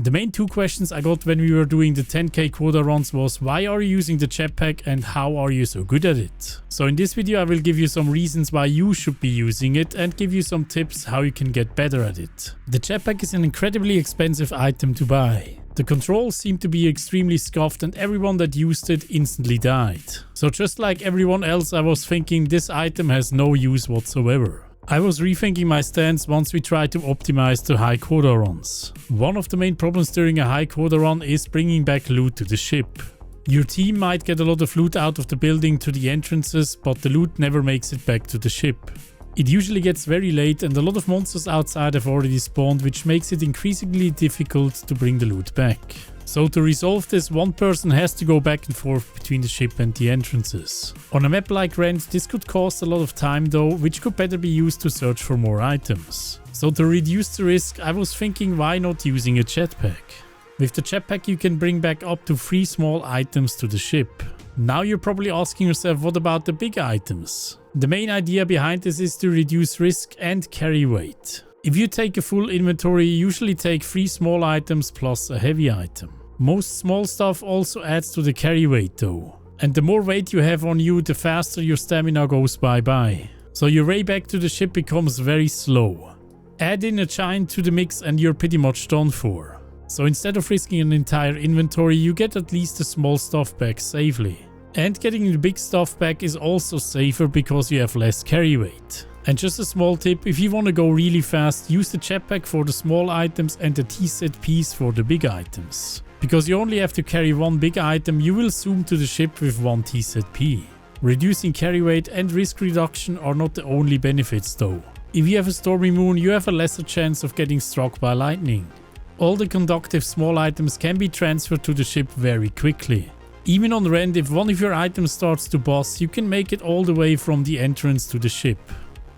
The main two questions I got when we were doing the 10k quota runs was why are you using the jetpack and how are you so good at it? So in this video I will give you some reasons why you should be using it and give you some tips how you can get better at it. The jetpack is an incredibly expensive item to buy. The controls seem to be extremely scuffed and everyone that used it instantly died. So just like everyone else, I was thinking this item has no use whatsoever. I was rethinking my stance once we tried to optimize the high quota runs. One of the main problems during a high quota run is bringing back loot to the ship. Your team might get a lot of loot out of the building to the entrances, but the loot never makes it back to the ship. It usually gets very late and a lot of monsters outside have already spawned, which makes it increasingly difficult to bring the loot back. So to resolve this, one person has to go back and forth between the ship and the entrances. On a map like Rend, this could cost a lot of time though, which could better be used to search for more items. So to reduce the risk, I was thinking why not using a jetpack? With the jetpack you can bring back up to 3 small items to the ship. Now you're probably asking yourself, what about the big items? The main idea behind this is to reduce risk and carry weight. If you take a full inventory, you usually take 3 small items plus a heavy item. Most small stuff also adds to the carry weight though. And the more weight you have on you, the faster your stamina goes bye-bye. So your way back to the ship becomes very slow. Add in a giant to the mix and you're pretty much done for. So instead of risking an entire inventory, you get at least the small stuff back safely. And getting the big stuff back is also safer because you have less carry weight. And just a small tip, if you want to go really fast, use the jetpack for the small items and the T-set piece for the big items. Because you only have to carry one big item, you will zoom to the ship with one T-set P. Reducing carry weight and risk reduction are not the only benefits though. If you have a stormy moon, you have a lesser chance of getting struck by lightning. All the conductive small items can be transferred to the ship very quickly. Even on Rend, if one of your items starts to bust, you can make it all the way from the entrance to the ship.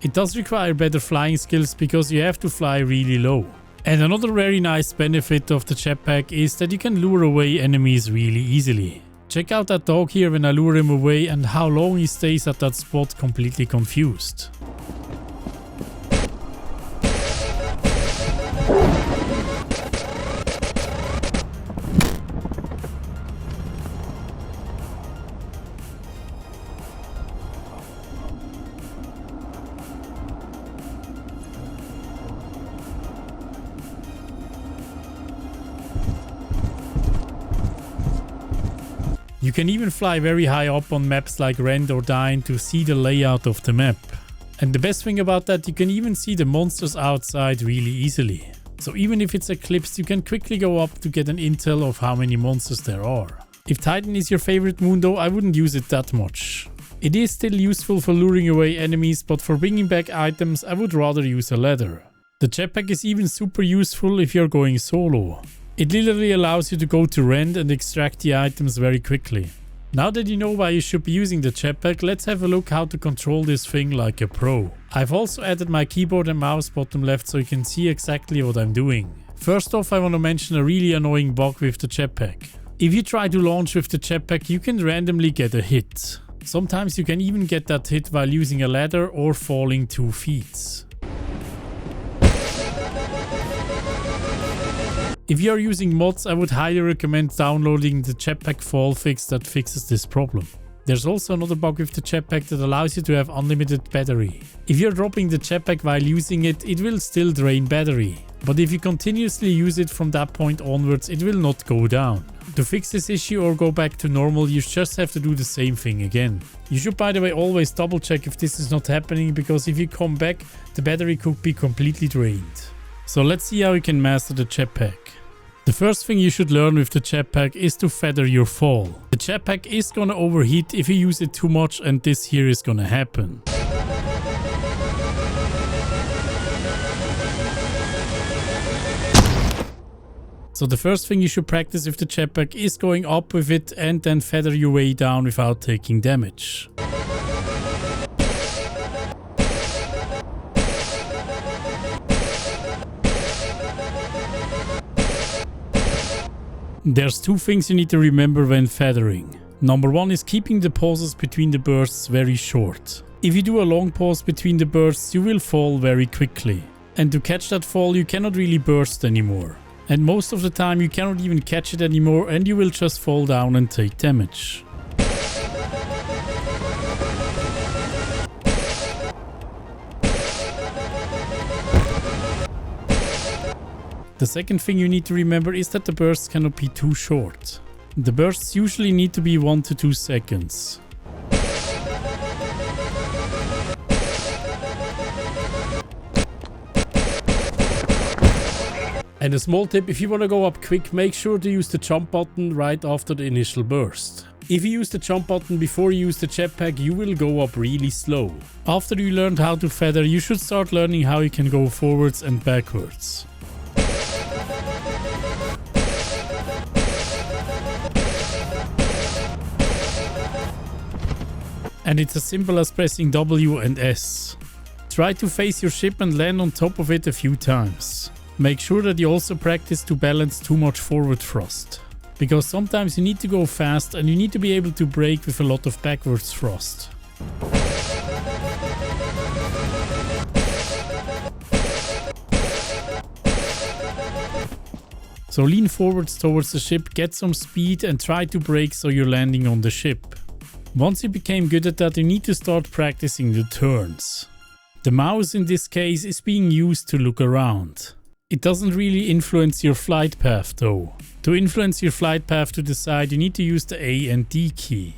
It does require better flying skills because you have to fly really low. And another very nice benefit of the jetpack is that you can lure away enemies really easily. Check out that dog here when I lure him away and how long he stays at that spot completely confused. You can even fly very high up on maps like Rend or Dine to see the layout of the map. And the best thing about that, you can even see the monsters outside really easily. So even if it's eclipsed, you can quickly go up to get an intel of how many monsters there are. If Titan is your favorite moon though, I wouldn't use it that much. It is still useful for luring away enemies, but for bringing back items, I would rather use a ladder. The jetpack is even super useful if you're going solo. It literally allows you to go to Rend and extract the items very quickly. Now that you know why you should be using the jetpack, let's have a look how to control this thing like a pro. I've also added my keyboard and mouse bottom left so you can see exactly what I'm doing. First off, I want to mention a really annoying bug with the jetpack. If you try to launch with the jetpack, you can randomly get a hit. Sometimes you can even get that hit while using a ladder or falling 2 feet. If you are using mods, I would highly recommend downloading the jetpack fall fix that fixes this problem. There's also another bug with the jetpack that allows you to have unlimited battery. If you're dropping the jetpack while using it, it will still drain battery. But if you continuously use it from that point onwards, it will not go down. To fix this issue or go back to normal, you just have to do the same thing again. You should, by the way, always double check if this is not happening, because if you come back, the battery could be completely drained. So let's see how you can master the jetpack. The first thing you should learn with the jetpack is to feather your fall. The jetpack is gonna overheat if you use it too much, and this here is gonna happen. So the first thing you should practice with the jetpack is going up with it and then feather your way down without taking damage. There's 2 things you need to remember when feathering. Number 1 is keeping the pauses between the bursts very short. If you do a long pause between the bursts, you will fall very quickly. And to catch that fall, you cannot really burst anymore. And most of the time you cannot even catch it anymore and you will just fall down and take damage. The second thing you need to remember is that the bursts cannot be too short. The bursts usually need to be 1 to 2 seconds. And a small tip, if you want to go up quick, make sure to use the jump button right after the initial burst. If you use the jump button before you use the jetpack, you will go up really slow. After you learned how to feather, you should start learning how you can go forwards and backwards. And it's as simple as pressing W and S. Try to face your ship and land on top of it a few times. Make sure that you also practice to balance too much forward thrust. Because sometimes you need to go fast and you need to be able to brake with a lot of backwards thrust. So lean forwards towards the ship, get some speed and try to brake so you're landing on the ship. Once you became good at that, you need to start practicing the turns. The mouse in this case is being used to look around. It doesn't really influence your flight path though. To influence your flight path to the side, you need to use the A and D key.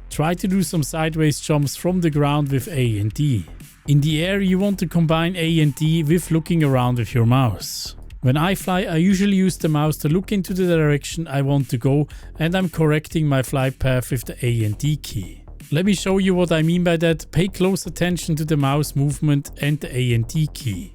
Try to do some sideways jumps from the ground with A and D. In the air, you want to combine A and D with looking around with your mouse. When I fly, I usually use the mouse to look into the direction I want to go and I'm correcting my flight path with the A and D key. Let me show you what I mean by that. Pay close attention to the mouse movement and the A and D key.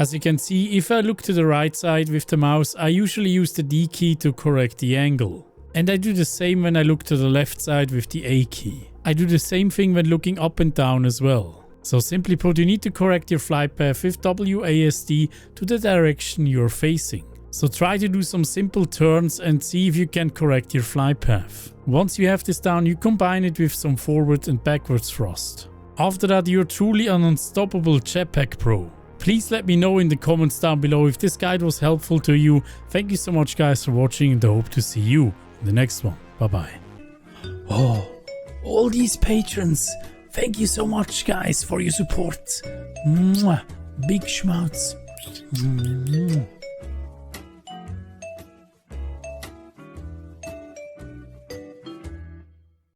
As you can see, if I look to the right side with the mouse, I usually use the D key to correct the angle. And I do the same when I look to the left side with the A key. I do the same thing when looking up and down as well. So simply put, you need to correct your flight path with WASD to the direction you're facing. So try to do some simple turns and see if you can correct your flight path. Once you have this down, you combine it with some forward and backwards thrust. After that, you're truly an unstoppable jetpack pro. Please let me know in the comments down below if this guide was helpful to you. Thank you so much guys for watching and I hope to see you in the next one. Bye bye. Oh, all these patrons. Thank you so much guys for your support. Mwah. Big schmouts.